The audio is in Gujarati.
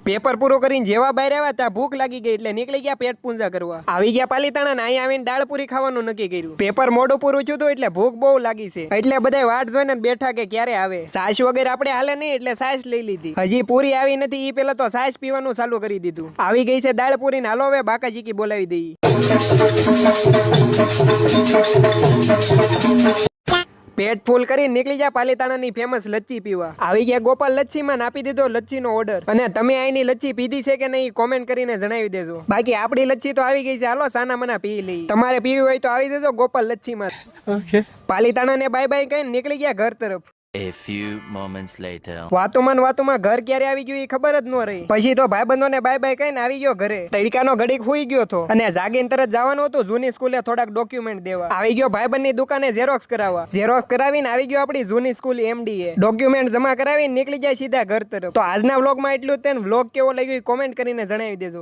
પેપર પૂરો કરીને જેવા બહાર આવ્યા ત્યાં ભૂખ લાગી ગઈ એટલે નીકળી ગયા પેટ પૂંજા કરવા. આવી ગયા પાલીતાણા ને અહીંયા આવીને દાળ પૂરી ખાવાનું નક્કી કર્યું. પેપર મોડું પૂરું થયું હતું એટલે ભૂખ બહુ લાગી છે એટલે બધા વાટ જોઈને બેઠા કે ક્યારે આવે. સાસ વગર આપણે હાલે નહીં એટલે સાસ લઈ લીધી. હજી પૂરી આવી નથી ઈ પેલા તો સાસ પીવાનું ચાલુ કરી દીધું. આવી ગઈ છે દાળ પૂરી ને હાલો હવે બાકાજીકી બોલાવી દઈએ. પેટ ફૂલ કરી નીકળી જા પાલીતાણાની ફેમસ લચ્છી પીવા. આવી ગયા ગોપાલ લચ્છીમાં આપી દીધો લચ્છીનો ઓર્ડર. અને તમે અહીંની લચ્છી પીધી છે કે નહીં કોમેન્ટ કરીને જણાવી દેજો. બાકી આપણી લચ્છી તો આવી ગઈ છે, હાલો સાના મના પી લઈ. તમારે પીવી હોય તો આવી જજો ગોપાલ લચ્છીમાં. ઓકે પાલીતાણાને બાય બાય કહીને નીકળી ગયા ઘર તરફ. A few moments later. વાતોમાં ઘર ક્યારે આવી ગયું એ ખબર જ ન રહી. પછી તો ભાઈબંધોને બાય બાય કહીને આવી ગયો ઘરે. તડકાનો ઘડીક હુઈ ગયો હતો અને જાગીને તરત જવાનું હતું જૂની સ્કૂલે થોડાક ડોક્યુમેન્ટ દેવા. આવી ગયો ભાઈબંધની દુકાને ઝેરોક્સ કરાવવા. ઝેરોક્સ કરાવીને આવી ગયો આપણી જૂની સ્કૂલ MDA. ડોક્યુમેન્ટ જમા કરાવીને નીકળી જાય સીધા ઘર તરફ. તો આજના વ્લોગમાં એટલું જ. વ્લોગ કેવો લાગ્યો કોમેન્ટ કરીને જણાવી દેજો.